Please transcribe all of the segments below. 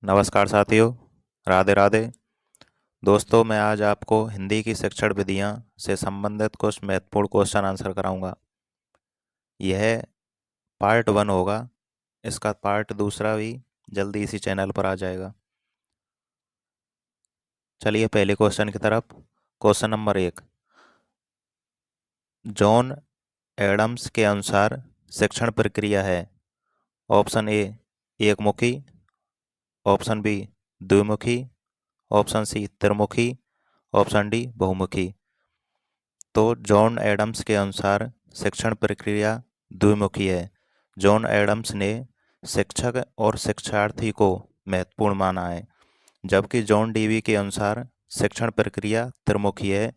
नमस्कार साथियों। राधे राधे। दोस्तों, मैं आज आपको हिंदी की शिक्षण विधियां से संबंधित कुछ महत्वपूर्ण क्वेश्चन आंसर कराऊंगा। यह पार्ट 1 होगा। इसका पार्ट दूसरा भी जल्दी इसी चैनल पर आ जाएगा। चलिए पहले क्वेश्चन की तरफ। Question number 1। जॉन एडम्स के अनुसार शिक्षण प्रक्रिया है। ऑप्शन ए एकमुखी, ऑप्शन बी द्विमुखी, ऑप्शन सी त्रिमुखी, ऑप्शन डी बहुमुखी। तो जॉन एडम्स के अनुसार शिक्षण प्रक्रिया द्विमुखी है। जॉन एडम्स ने शिक्षक और शिक्षार्थी को महत्वपूर्ण माना है, जबकि जॉन डीवी के अनुसार शिक्षण प्रक्रिया त्रिमुखी है।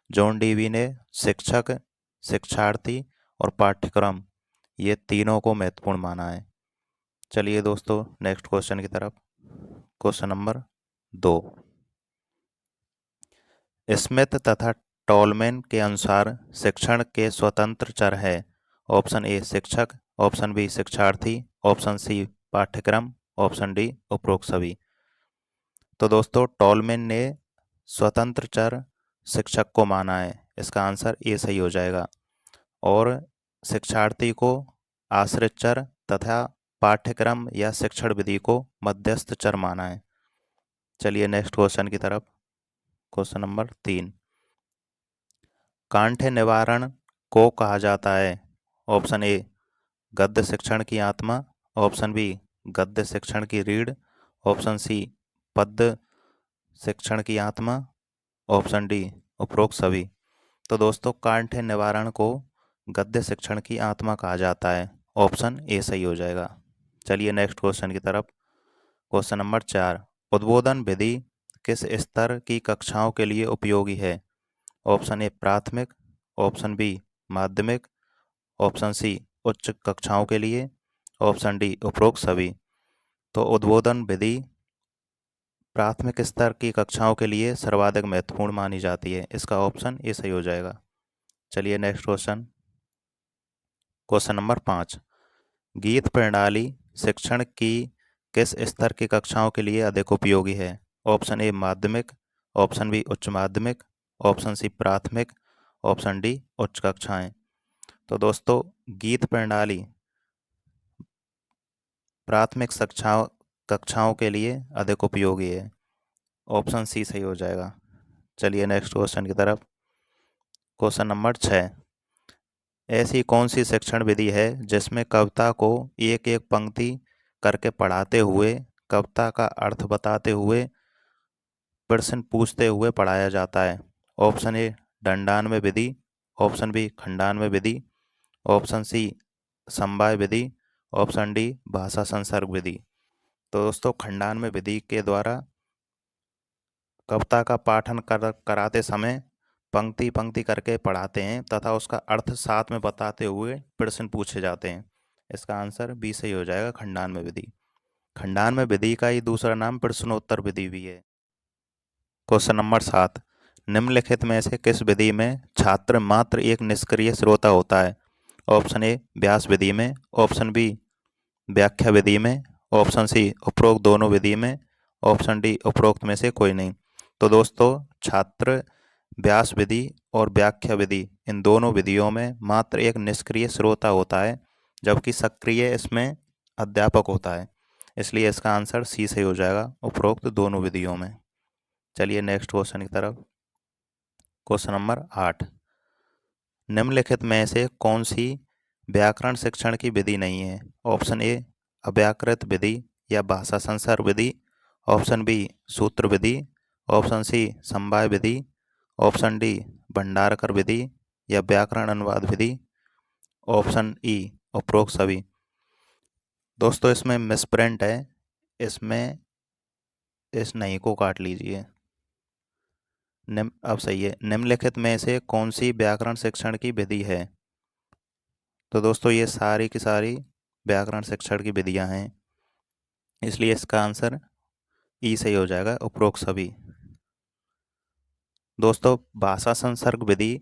जॉन डीवी ने शिक्षक, शिक्षार्थी और पाठ्यक्रम ये तीनों को महत्वपूर्ण माना है। चलिए दोस्तों नेक्स्ट क्वेश्चन की तरफ। Question number 2। स्मिथ तथा टॉलमैन के अनुसार शिक्षण के स्वतंत्र चर है। ऑप्शन ए शिक्षक, ऑप्शन बी शिक्षार्थी, ऑप्शन सी पाठ्यक्रम, ऑप्शन डी उपरोक्त सभी। तो दोस्तों टॉलमैन ने स्वतंत्र चर शिक्षक को माना है। इसका आंसर ए सही हो जाएगा। और शिक्षार्थी को आश्रित चर तथा पाठ्यक्रम या शिक्षण विधि को मध्यस्थ चर माना है। चलिए नेक्स्ट क्वेश्चन की तरफ। Question number 3। कांठ्य निवारण को कहा जाता है। ऑप्शन ए गद्य शिक्षण की आत्मा, ऑप्शन बी गद्य शिक्षण की रीढ़, ऑप्शन सी पद्य शिक्षण की आत्मा, ऑप्शन डी उपरोक्त सभी। तो दोस्तों कांठ्य निवारण को गद्य शिक्षण की आत्मा कहा जाता है। ऑप्शन ए सही हो जाएगा। चलिए नेक्स्ट क्वेश्चन की तरफ। Question number 4। उद्बोधन विधि किस स्तर की कक्षाओं के लिए उपयोगी है। ऑप्शन ए प्राथमिक, ऑप्शन बी माध्यमिक, ऑप्शन सी उच्च कक्षाओं के लिए, ऑप्शन डी उपरोक्त सभी। तो उद्बोधन विधि प्राथमिक स्तर की कक्षाओं के लिए सर्वाधिक महत्वपूर्ण मानी जाती है। इसका ऑप्शन ए सही हो जाएगा। चलिए नेक्स्ट क्वेश्चन। Question number 5। गीत प्रणाली शिक्षण की किस स्तर की कक्षाओं के लिए अधिक उपयोगी है। ऑप्शन ए माध्यमिक, ऑप्शन बी उच्च माध्यमिक, ऑप्शन सी प्राथमिक, ऑप्शन डी उच्च कक्षाएं। तो दोस्तों गीत प्रणाली प्राथमिक कक्षाओं के लिए अधिक उपयोगी है। ऑप्शन सी सही हो जाएगा। चलिए नेक्स्ट क्वेश्चन की तरफ। Question number 6। ऐसी कौन सी शिक्षण विधि है जिसमें कविता को एक एक पंक्ति करके पढ़ाते हुए, कविता का अर्थ बताते हुए, प्रश्न पूछते हुए पढ़ाया जाता है। ऑप्शन ए दंडान्वय विधि, ऑप्शन बी खंडान्वय विधि, ऑप्शन सी समवाय विधि, ऑप्शन डी भाषा संसर्ग विधि। तो दोस्तों खंडान्वय विधि के द्वारा कविता का पाठन कराते समय पंक्ति पंक्ति करके पढ़ाते हैं तथा उसका अर्थ साथ में बताते हुए प्रश्न पूछे जाते हैं। इसका आंसर बी सही हो जाएगा, खंडान्वय विधि। खंडान्वय विधि का ही दूसरा नाम प्रश्नोत्तर विधि भी है। Question number 7। निम्नलिखित में से किस विधि में छात्र मात्र एक निष्क्रिय श्रोता होता है। ऑप्शन ए व्यास विधि में, ऑप्शन बी व्याख्या विधि में, ऑप्शन सी उपरोक्त दोनों विधि में, ऑप्शन डी उपरोक्त में से कोई नहीं। तो दोस्तों छात्र व्यास विधि और व्याख्या विधि इन दोनों विधियों में मात्र एक निष्क्रिय श्रोता होता है, जबकि सक्रिय इसमें अध्यापक होता है। इसलिए इसका आंसर सी सही हो जाएगा, उपरोक्त दोनों विधियों में। चलिए नेक्स्ट क्वेश्चन की तरफ। Question number 8। निम्नलिखित में से कौन सी व्याकरण शिक्षण की विधि नहीं है। ऑप्शन ए अव्याकृत विधि या भाषा संसर्ग विधि, ऑप्शन बी सूत्र विधि, ऑप्शन सी समवाय विधि, ऑप्शन डी भंडारकर विधि या व्याकरण अनुवाद विधि, ऑप्शन ई उपरोक्त सभी। दोस्तों इसमें मिसप्रिंट है, इसमें इस नहीं को काट लीजिए। अब सही है। निम्नलिखित में से कौन सी व्याकरण शिक्षण की विधि है। तो दोस्तों ये सारी की सारी व्याकरण शिक्षण की विधियां हैं, इसलिए इसका आंसर ई सही हो जाएगा, उपरोक्त सभी। दोस्तों भाषा संसर्ग विधि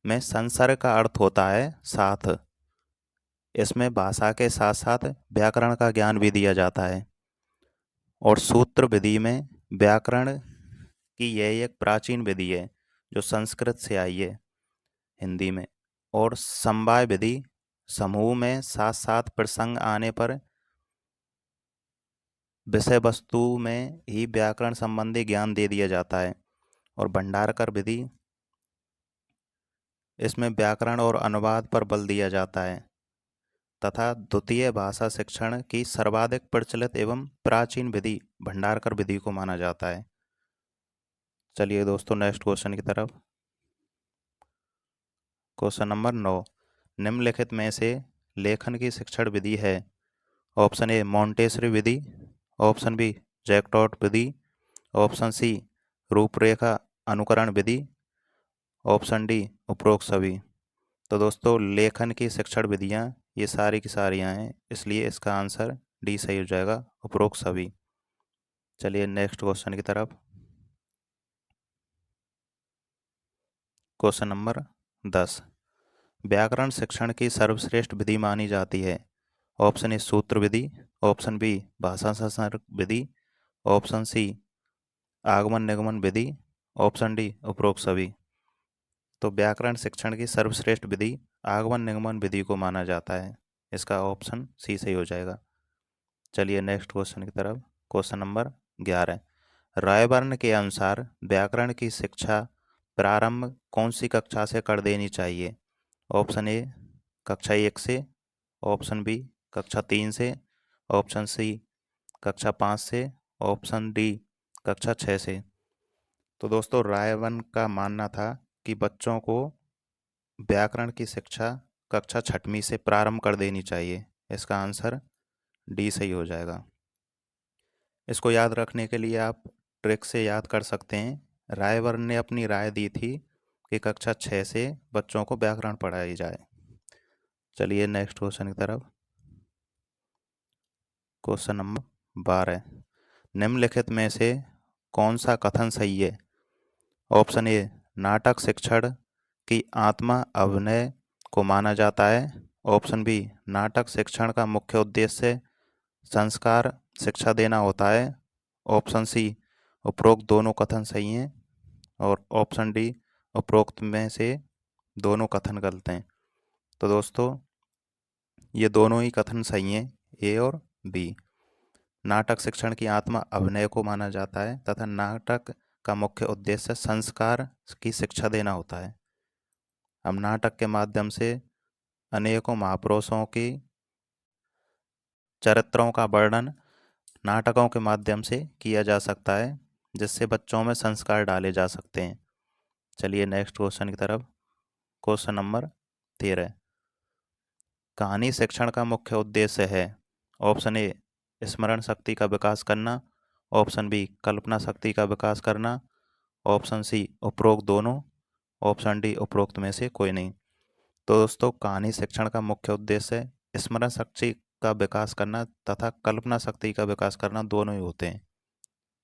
में संसर्ग का अर्थ होता है साथ। इसमें भाषा के साथ साथ व्याकरण का ज्ञान भी दिया जाता है। और सूत्र विधि में व्याकरण की यह एक प्राचीन विधि है जो संस्कृत से आई है हिंदी में। और समवाय विधि, समूह में साथ साथ प्रसंग आने पर विषय वस्तु में ही व्याकरण संबंधी ज्ञान दे दिया जाता है। और भंडारकर विधि, इसमें व्याकरण और अनुवाद पर बल दिया जाता है। तथा द्वितीय भाषा शिक्षण की सर्वाधिक प्रचलित एवं प्राचीन विधि भंडारकर विधि को माना जाता है। चलिए दोस्तों नेक्स्ट क्वेश्चन की तरफ। क्वेश्चन नंबर 9, निम्नलिखित में से लेखन की शिक्षण विधि है। ऑप्शन ए मॉन्टेसरी विधि, ऑप्शन बी जैक्टॉट विधि, ऑप्शन सी रूपरेखा अनुकरण विधि, ऑप्शन डी उपरोक्त सभी। तो दोस्तों लेखन की शिक्षण विधियाँ ये सारी की सारियाँ हैं, इसलिए इसका आंसर डी सही हो जाएगा, उपरोक्त सभी। चलिए नेक्स्ट क्वेश्चन की तरफ। क्वेश्चन नंबर 10, व्याकरण शिक्षण की सर्वश्रेष्ठ विधि मानी जाती है। ऑप्शन ए सूत्र विधि, ऑप्शन बी भाषा संसर्ग विधि, ऑप्शन सी आगमन निगमन विधि, ऑप्शन डी उपरोक्त सभी। तो व्याकरण शिक्षण की सर्वश्रेष्ठ विधि आगमन निगमन विधि को माना जाता है, इसका ऑप्शन सी सही हो जाएगा। चलिए नेक्स्ट क्वेश्चन की तरफ। क्वेश्चन नंबर 11, रायवर्न के अनुसार व्याकरण की शिक्षा प्रारंभ कौन सी कक्षा से कर देनी चाहिए। ऑप्शन ए कक्षा 1 से, ऑप्शन बी कक्षा 3 से, ऑप्शन सी कक्षा 5 से, ऑप्शन डी कक्षा 6 से। तो दोस्तों रायवर्न का मानना था कि बच्चों को व्याकरण की शिक्षा कक्षा 6वीं से प्रारंभ कर देनी चाहिए, इसका आंसर डी सही हो जाएगा। इसको याद रखने के लिए आप ट्रिक से याद कर सकते हैं। रायवर्न ने अपनी राय दी थी कि कक्षा 6 से बच्चों को व्याकरण पढ़ाई जाए। चलिए नेक्स्ट क्वेश्चन की तरफ। क्वेश्चन नंबर 12, निम्नलिखित में से कौन सा कथन सही है। ऑप्शन ए नाटक शिक्षण की आत्मा अभिनय को माना जाता है, ऑप्शन बी नाटक शिक्षण का मुख्य उद्देश्य संस्कार शिक्षा देना होता है, ऑप्शन सी उपरोक्त दोनों कथन सही हैं, और ऑप्शन डी उपरोक्त में से दोनों कथन गलत हैं। तो दोस्तों ये दोनों ही कथन सही हैं, ए और बी। नाटक शिक्षण की आत्मा अभिनय को माना जाता है तथा नाटक का मुख्य उद्देश्य संस्कार की शिक्षा देना होता है। हम नाटक के माध्यम से अनेकों महापुरुषों की चरित्रों का वर्णन नाटकों के माध्यम से किया जा सकता है, जिससे बच्चों में संस्कार डाले जा सकते हैं। चलिए नेक्स्ट क्वेश्चन की तरफ। क्वेश्चन नंबर 13, कहानी शिक्षण का मुख्य उद्देश्य है। ऑप्शन ए स्मरण शक्ति का विकास करना, ऑप्शन बी कल्पना शक्ति का विकास करना, ऑप्शन सी उपरोक्त दोनों, ऑप्शन डी उपरोक्त में से कोई नहीं। तो दोस्तों कहानी शिक्षण का मुख्य उद्देश्य स्मरण शक्ति का विकास करना तथा कल्पना शक्ति का विकास करना दोनों ही होते हैं,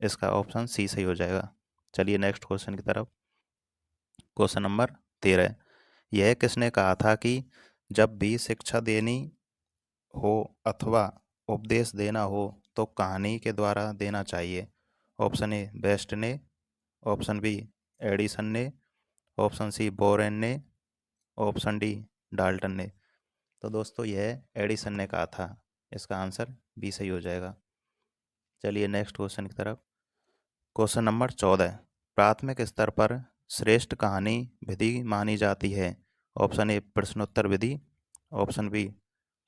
इसका ऑप्शन सी सही हो जाएगा। चलिए नेक्स्ट क्वेश्चन की तरफ। क्वेश्चन नंबर 13, यह किसने कहा था कि जब भी शिक्षा देनी हो अथवा उपदेश देना हो तो कहानी के द्वारा देना चाहिए। ऑप्शन ए बेस्ट ने, ऑप्शन बी एडिसन ने, ऑप्शन सी बोरेन ने, ऑप्शन डी डाल्टन ने। तो दोस्तों यह एडिसन ने कहा था, इसका आंसर बी सही हो जाएगा। चलिए नेक्स्ट क्वेश्चन की तरफ। क्वेश्चन नंबर 14, प्राथमिक स्तर पर श्रेष्ठ कहानी विधि मानी जाती है। ऑप्शन ए प्रश्नोत्तर विधि, ऑप्शन बी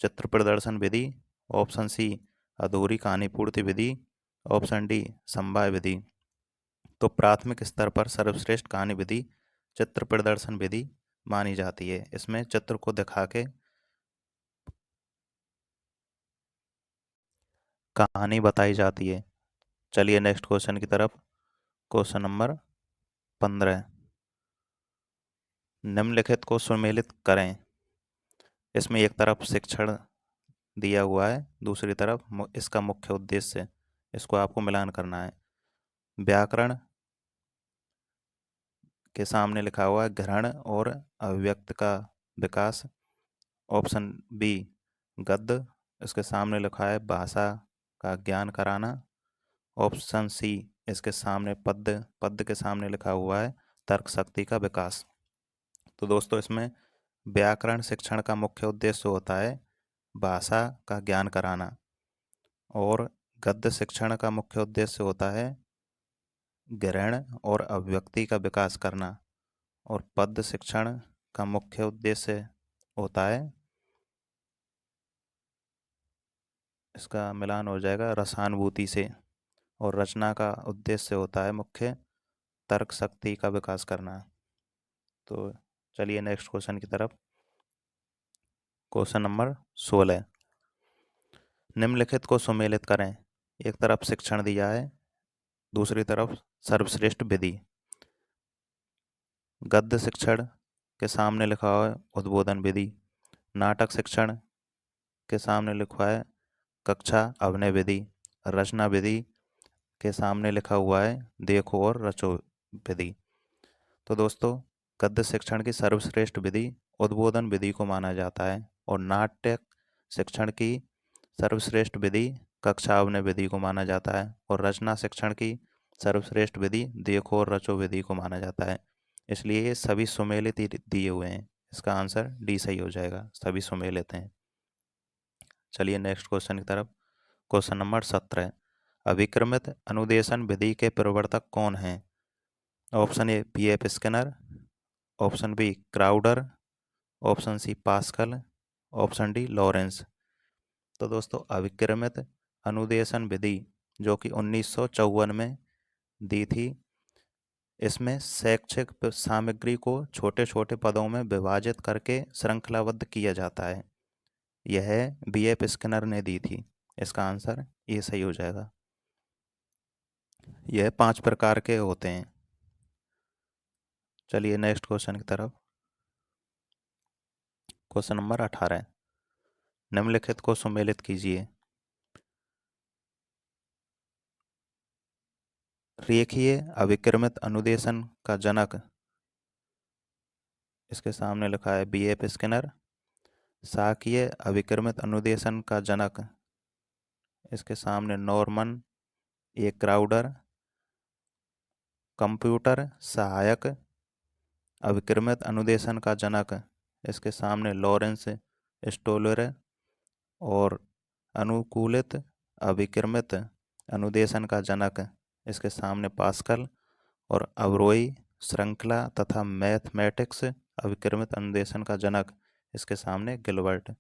चित्र प्रदर्शन विधि, ऑप्शन सी अधूरी कहानी पूर्ति विधि, ऑप्शन डी समवाय विधि। तो प्राथमिक स्तर पर सर्वश्रेष्ठ कहानी विधि चित्र प्रदर्शन विधि मानी जाती है। इसमें चित्र को दिखा के कहानी बताई जाती है। चलिए नेक्स्ट क्वेश्चन की तरफ। क्वेश्चन नंबर 15, निम्नलिखित को सुमेलित करें। इसमें एक तरफ शिक्षण दिया हुआ है, दूसरी तरफ इसका मुख्य उद्देश्य, इसको आपको मिलान करना है। व्याकरण के सामने लिखा हुआ है ग्रहण और अभिव्यक्त का विकास, ऑप्शन बी गद्य, इसके सामने लिखा है भाषा का ज्ञान कराना, ऑप्शन सी, इसके सामने पद के सामने लिखा हुआ है तर्क शक्ति का विकास। तो दोस्तों इसमें व्याकरण शिक्षण का मुख्य उद्देश्य होता है भाषा का ज्ञान कराना, और गद्य शिक्षण का मुख्य उद्देश्य होता है ग्रहण और अभिव्यक्ति का विकास करना, और पद्य शिक्षण का मुख्य उद्देश्य होता है, इसका मिलान हो जाएगा रसानुभूति से, और रचना का उद्देश्य होता है मुख्य तर्क शक्ति का विकास करना। तो चलिए नेक्स्ट क्वेश्चन की तरफ। क्वेश्चन नंबर 16, निम्नलिखित को सुमेलित करें। एक तरफ शिक्षण दिया है, दूसरी तरफ सर्वश्रेष्ठ विधि। गद्य शिक्षण के सामने लिखा हुआ है उद्बोधन विधि, नाटक शिक्षण के सामने लिखा है कक्षा अभिनय विधि, रचना विधि के सामने लिखा हुआ है देखो और रचो विधि। तो दोस्तों गद्य शिक्षण की सर्वश्रेष्ठ विधि उद्बोधन विधि को माना जाता है, और नाट्य शिक्षण की सर्वश्रेष्ठ विधि कक्षा अभिनय विधि को माना जाता है, और रचना शिक्षण की सर्वश्रेष्ठ विधि देखो और रचो विधि को माना जाता है। इसलिए ये सभी सुमेलित ही दिए हुए हैं, इसका आंसर डी सही हो जाएगा, सभी सुमेलित हैं। चलिए नेक्स्ट क्वेश्चन की तरफ। क्वेश्चन नंबर 17, अभिक्रमित अनुदेशन विधि के प्रवर्तक कौन हैं? Option A P F. Skinner, option B Crowder, option C Pascal, option D Lawrence. तो दोस्तों अभिक्रमित अनुदेशन विधि जो कि 1954 में दी थी, इसमें शैक्षिक सामग्री को छोटे छोटे पदों में विभाजित करके श्रृंखलाबद्ध किया जाता है। यह बी.एफ. स्किनर ने दी थी, इसका आंसर ये सही हो जाएगा। यह 5 प्रकार के होते हैं। चलिए नेक्स्ट क्वेश्चन की तरफ। क्वेश्चन नंबर 18, निम्नलिखित को सुमेलित कीजिए। रेखीय अभिक्रमित अनुदेशन का जनक, इसके सामने लिखा है बी.एफ. स्किनर। शाकीय अभिक्रमित अनुदेशन का जनक, इसके सामने नॉर्मन ए क्राउडर। कंप्यूटर सहायक अभिक्रमित अनुदेशन का जनक, इसके सामने लॉरेंस स्टोलर। और अनुकूलित अभिक्रमित अनुदेशन का जनक, इसके सामने पास्कल। और अवरोही श्रृंखला तथा मैथमेटिक्स अभिक्रमित अनुदेशन का जनक, इसके सामने गिलबर्ट।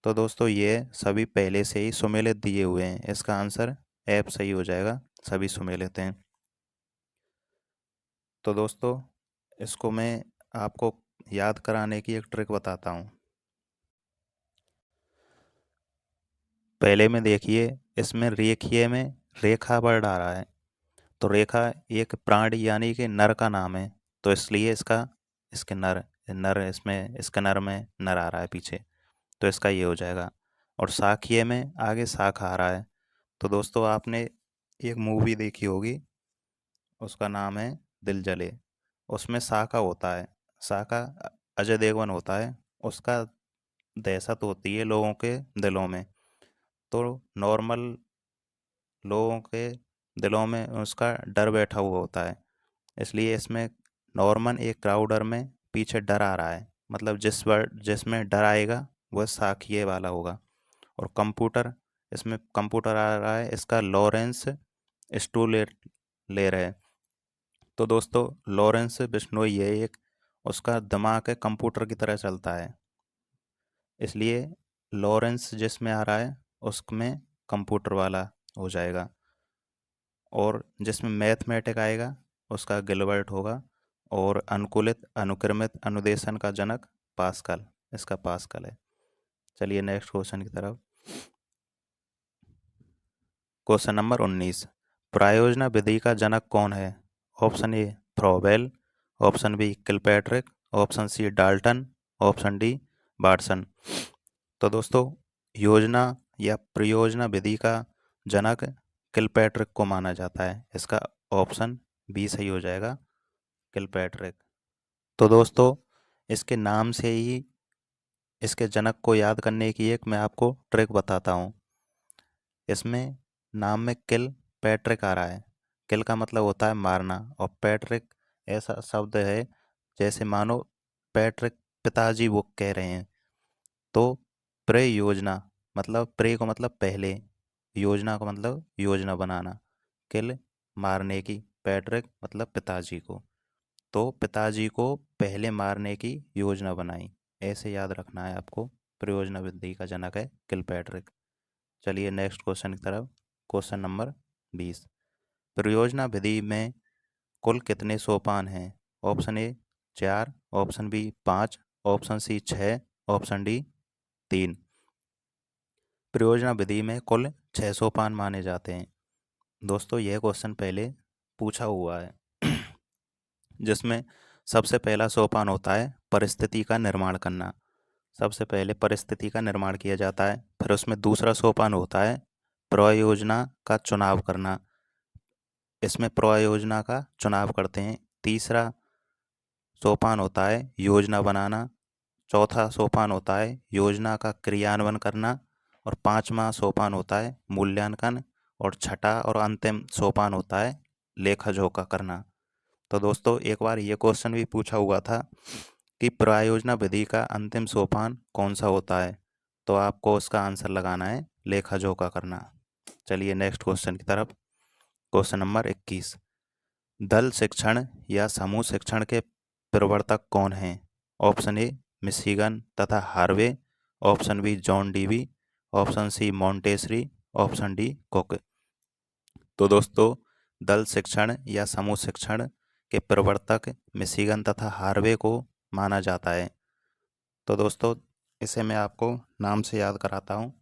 तो दोस्तों ये सभी पहले से ही सुमेलित दिए हुए हैं, इसका आंसर एफ सही हो जाएगा, सभी सुमेलित हैं। तो दोस्तों इसको मैं आपको याद कराने की एक ट्रिक बताता हूँ। पहले में देखिए, इसमें रेखीय में रेखा वर्ड आ रहा है, तो रेखा एक प्राणी यानी कि नर का नाम है, तो इसलिए इसके नर इसमें इसके नर में नर आ रहा है पीछे, तो इसका ये हो जाएगा। और शाखीय में आगे शाखा आ रहा है। तो दोस्तों आपने एक मूवी देखी होगी, उसका नाम है दिल जले। उसमें शाखा होता है, शाखा अजय देवगन होता है, उसका दहशत होती है लोगों के दिलों में। तो नॉर्मल लोगों के दिलों में उसका डर बैठा हुआ होता है, इसलिए इसमें नॉर्मन एक क्राउडर में पीछे डर आ रहा है, मतलब जिसमें डर आएगा वह शाखीय वाला होगा। और कंप्यूटर, इसमें कंप्यूटर आ रहा है, इसका लॉरेंस स्टूलेर है। तो दोस्तों लॉरेंस बिश्नोई है एक, उसका दिमाग है कंप्यूटर की तरह चलता है, इसलिए लॉरेंस जिसमें आ रहा है उसमें कंप्यूटर वाला हो जाएगा। और जिसमें मैथमेटिक आएगा उसका गिलबर्ट होगा। और अनुकूलित अनुक्रमित अनुदेशन का जनक पास्कल, इसका पास्कल है। चलिए नेक्स्ट क्वेश्चन की तरफ। क्वेश्चन नंबर 19, प्रायोजना विधि का जनक कौन है? Option A Froebel, option B Kilpatrick, option C Dalton, option D Watson. तो दोस्तों योजना या प्रयोजना विधि का जनक किलपैट्रिक को माना जाता है, इसका ऑप्शन बी सही हो जाएगा, किलपैट्रिक। तो दोस्तों इसके नाम से ही इसके जनक को याद करने की एक मैं आपको ट्रिक बताता हूँ। इसमें नाम में किल पैट्रिक आ रहा है। किल का मतलब होता है मारना, और पैट्रिक ऐसा शब्द है जैसे मानो पैट्रिक पिताजी वो कह रहे हैं। तो प्रे योजना मतलब प्रे को मतलब पहले, योजना को मतलब योजना बनाना, किल मारने की, पैट्रिक मतलब पिताजी को। तो पिताजी को पहले मारने की योजना बनाई, ऐसे याद रखना है आपको। प्रयोजना विधि का जनक है किलपैट्रिक। चलिए नेक्स्ट क्वेश्चन की तरफ। Question number 20। प्रयोजना विधि में कुल कितने सोपान हैं? Option A 4, option B 5, option C 6, option D 3। प्रयोजना विधि में कुल 6 सोपान माने जाते हैं। दोस्तों यह क्वेश्चन पहले पूछा हुआ है जिसमें सबसे पहला सोपान होता है परिस्थिति का निर्माण करना। सबसे पहले परिस्थिति का निर्माण किया जाता है, फिर उसमें दूसरा सोपान होता है प्रयोजना का चुनाव करना। इसमें प्रयोजना का चुनाव करते हैं। तीसरा सोपान होता है योजना बनाना। चौथा सोपान होता है योजना का क्रियान्वयन करना। और पांचवा सोपान होता है मूल्यांकन। और छठा और अंतिम सोपान होता है लेखा जोखा करना। तो दोस्तों एक बार ये क्वेश्चन भी पूछा हुआ था कि प्रयोजना विधि का अंतिम सोपान कौन सा होता है, तो आपको उसका आंसर लगाना है लेखा जोखा करना। चलिए नेक्स्ट क्वेश्चन की तरफ। Question number 21। दल शिक्षण या समूह शिक्षण के प्रवर्तक कौन हैं? ऑप्शन ए मिशिगन तथा Harvey, option B John Dewey, option C Montessori, option D Cook. तो दोस्तों दल शिक्षण या समूह शिक्षण के प्रवर्तक मिशिगन तथा हार्वे को माना जाता है। तो दोस्तों इसे मैं आपको नाम से याद कराता हूँ।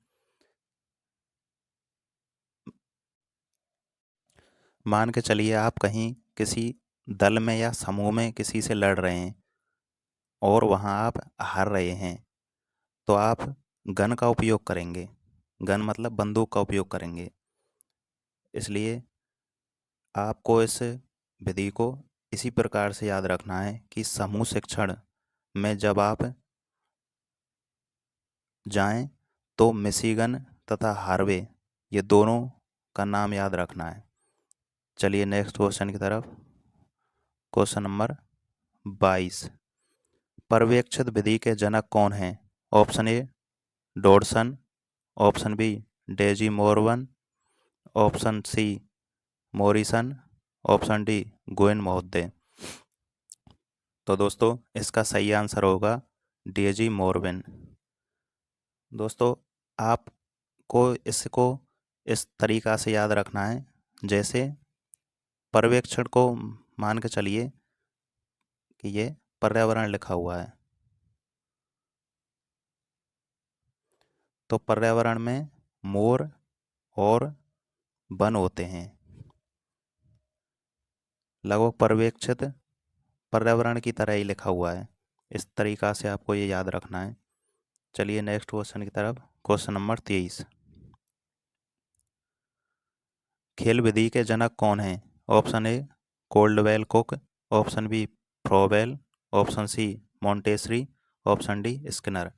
मान के चलिए आप कहीं किसी दल में या समूह में किसी से लड़ रहे हैं और वहाँ आप हार रहे हैं, तो आप गन का उपयोग करेंगे। गन मतलब बंदूक का उपयोग करेंगे। इसलिए आपको इस विधि को इसी प्रकार से याद रखना है कि समूह शिक्षण में जब आप जाएं तो मिशिगन तथा हार्वे ये दोनों का नाम याद रखना है। चलिए नेक्स्ट क्वेश्चन की तरफ। Question number 22। पर्यवेक्षित विधि के जनक कौन हैं? Option A Dodson, option B डेजी मोरवन, option C Morrison, option D Gouin महोदय। तो दोस्तों इसका सही आंसर होगा डेजी मोरवन। दोस्तों आपको इसको इस तरीका से याद रखना है, जैसे पर्यवेक्षण को मान के चलिए कि ये पर्यावरण लिखा हुआ है, तो पर्यावरण में मोर और वन होते हैं। लगभग पर्यवेक्षित पर्यावरण की तरह ही लिखा हुआ है। इस तरीका से आपको ये याद रखना है। चलिए नेक्स्ट क्वेश्चन की तरफ। Question number 23। खेल विधि के जनक कौन हैं? Option A Caldwell Cook, option B Froebel, option C Montessori, option D Skinner.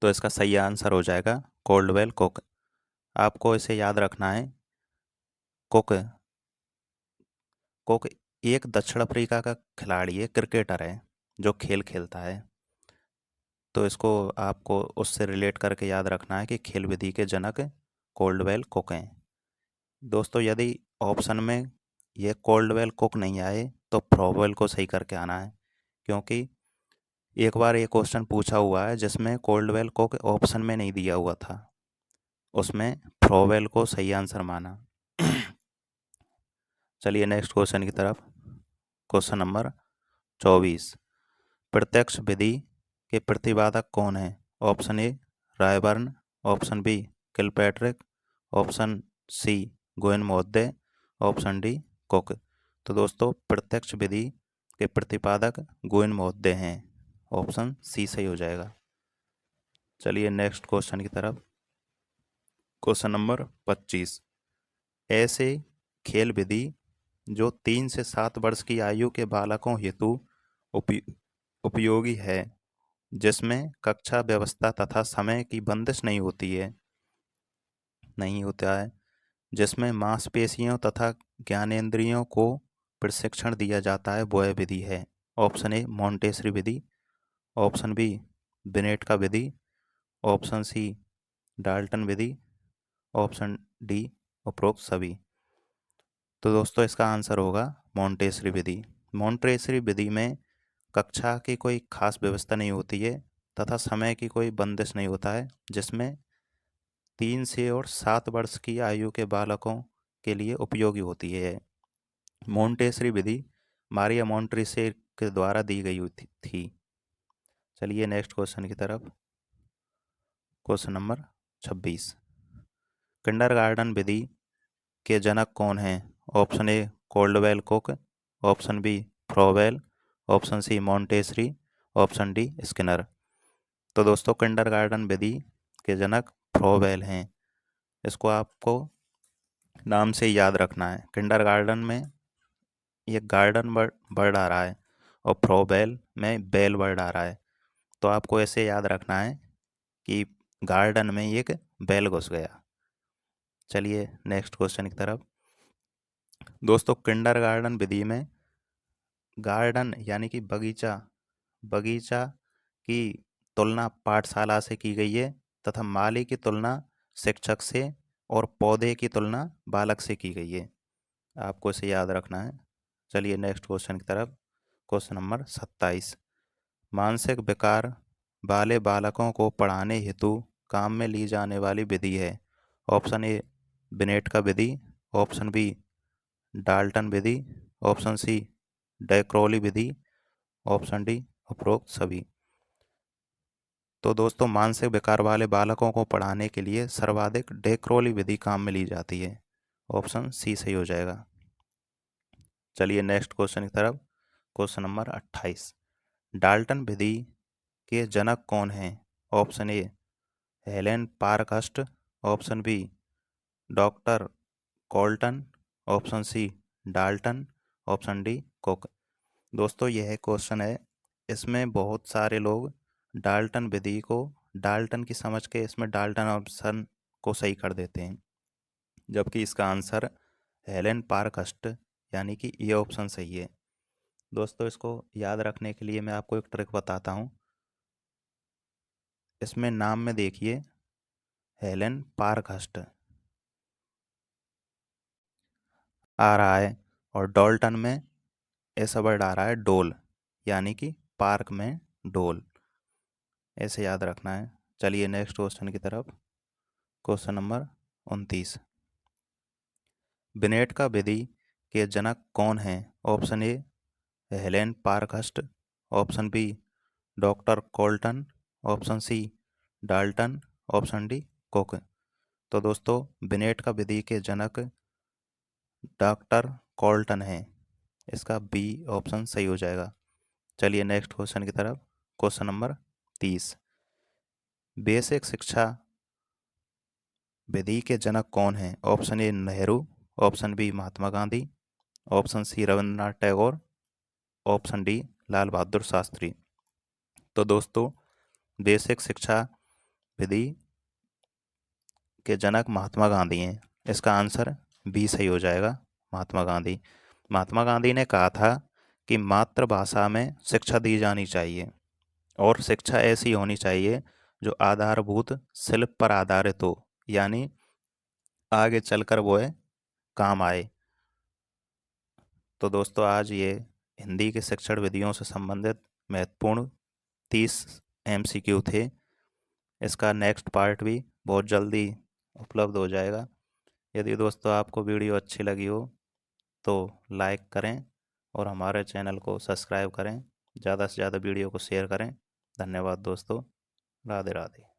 तो इसका सही आंसर हो जाएगा कोल्डवेल कुक। आपको इसे याद रखना है। कुक कुक एक दक्षिण अफ्रीका का खिलाड़ी है, क्रिकेटर है जो खेल खेलता है। तो इसको आपको उससे रिलेट करके याद रखना है कि खेल विधि के जनक कोल्डवेल कुक हैं। दोस्तों यदि ऑप्शन में ये कोल्डवेल कुक नहीं आए तो फ्रोवेल को सही करके आना है, क्योंकि एक बार ये क्वेश्चन पूछा हुआ है जिसमें कोल्डवेल कुक ऑप्शन में नहीं दिया हुआ था, उसमें फ्रोवेल को सही आंसर माना। चलिए नेक्स्ट क्वेश्चन की तरफ। Question number 24। प्रत्यक्ष विधि के प्रतिपादक कौन है? Option A Ryburn, option B Kilpatrick, option C Gouin महोदय, ऑप्शन डी कुक। तो दोस्तों प्रत्यक्ष विधि के प्रतिपादक गोइन महोदय हैं। ऑप्शन सी सही हो जाएगा। चलिए नेक्स्ट क्वेश्चन की तरफ। Question number 25। ऐसे खेल विधि जो 3 से 7 वर्ष की आयु के बालकों हेतु उपयोगी है, जिसमें कक्षा व्यवस्था तथा समय की बंदिश नहीं होती है, नहीं होता है, जिसमें मांसपेशियों तथा ज्ञानेंद्रियों को प्रशिक्षण दिया जाता है वह विधि है। ऑप्शन ए मोंटेसरी विधि, ऑप्शन बी बिनेट का विधि, ऑप्शन सी डाल्टन विधि, ऑप्शन डी उपरोक्त सभी। तो दोस्तों इसका आंसर होगा मोंटेसरी विधि। मोंटेसरी विधि में कक्षा की कोई खास व्यवस्था नहीं होती है तथा समय की कोई बंदिश नहीं होता है, जिसमें 3 से और 7 वर्ष की आयु के बालकों के लिए उपयोगी होती है। मोंटेसरी विधि मारिया मोंटेसरी के द्वारा दी गई थी। चलिए नेक्स्ट क्वेश्चन की तरफ। Question number 26। किंडरगार्टन विधि के जनक कौन हैं? Option A Caldwell Cook, option B Froebel, option C Montessori, option D Skinner. तो दोस्तों किंडरगार्टन विधि के जनक फ्रोवेल हैं। इसको आपको नाम से याद रखना है। किंडरगार्टन में ये गार्डन वर्ड आ रहा है और फ्रोवेल में बेल वर्ड आ रहा है। तो आपको ऐसे याद रखना है कि गार्डन में एक बेल घुस गया। चलिए नेक्स्ट क्वेश्चन की तरफ। दोस्तों किंडरगार्टन विधि में गार्डन यानी कि बगीचा की तुलना पाठशाला से की गई है तथा माली की तुलना शिक्षक से और पौधे की तुलना बालक से की गई है। आपको इसे याद रखना है। चलिए नेक्स्ट क्वेश्चन की तरफ। Question number 27। मानसिक विकार वाले बालकों को पढ़ाने हेतु काम में ली जाने वाली विधि है। ऑप्शन ए बिनेट का विधि, ऑप्शन बी डाल्टन विधि, ऑप्शन सी डैक्रोली विधि, ऑप्शन डी उपरोक्त सभी। तो दोस्तों मानसिक विकार वाले बालकों को पढ़ाने के लिए सर्वाधिक डैक्रोली विधि काम में ली जाती है। ऑप्शन सी सही हो जाएगा। चलिए नेक्स्ट क्वेश्चन की तरफ। Question number 28। डाल्टन विधि के जनक कौन हैं? Option A Helen Parkhurst, option B doctor Colton, option C Dalton, option D Cook. दोस्तों यह क्वेश्चन है, इसमें बहुत सारे लोग डाल्टन विधि को डाल्टन की समझ के इसमें डाल्टन ऑप्शन को सही कर देते हैं, जबकि इसका आंसर हेलेन पार्कहर्स्ट यानी कि ये ऑप्शन सही है। दोस्तों इसको याद रखने के लिए मैं आपको एक ट्रिक बताता हूँ। इसमें नाम में देखिए हेलेन पार्कहर्स्ट आ रहा है और डॉल्टन में ऐसा वर्ड आ रहा है डोल, यानी कि पार्क में डोल। ऐसे याद रखना है। चलिए नेक्स्ट क्वेश्चन की तरफ। Question number 29। बिनेट का विधि के जनक कौन हैं? Option A Helen Parkhurst, option B doctor Colton, option C Dalton, option D Cook. तो दोस्तों बिनेट का विधि के जनक डॉक्टर कोल्टन हैं। इसका बी ऑप्शन सही हो जाएगा। चलिए नेक्स्ट क्वेश्चन की तरफ। Question number 30। बेसिक शिक्षा विधि के जनक कौन हैं? Option A Nehru, option B Mahatma Gandhi, option C Rabindranath Tagore, option D Lal Bahadur Shastri. तो दोस्तों बेसिक शिक्षा विधि के जनक महात्मा गांधी हैं। इसका आंसर बी सही हो जाएगा, महात्मा गांधी। महात्मा गांधी ने कहा था कि मातृभाषा में शिक्षा दी जानी चाहिए और शिक्षा ऐसी होनी चाहिए जो आधारभूत शिल्प पर आधारित हो, यानी आगे चलकर वो है काम आए। तो दोस्तों आज ये हिंदी के शिक्षण विधियों से संबंधित महत्वपूर्ण 30 MCQ थे। इसका नेक्स्ट पार्ट भी बहुत जल्दी उपलब्ध हो जाएगा। यदि दोस्तों आपको वीडियो अच्छी लगी हो तो लाइक करें और हमारे चैनल को सब्सक्राइब करें। ज़्यादा से ज़्यादा वीडियो को शेयर करें। धन्यवाद दोस्तों। राधे राधे।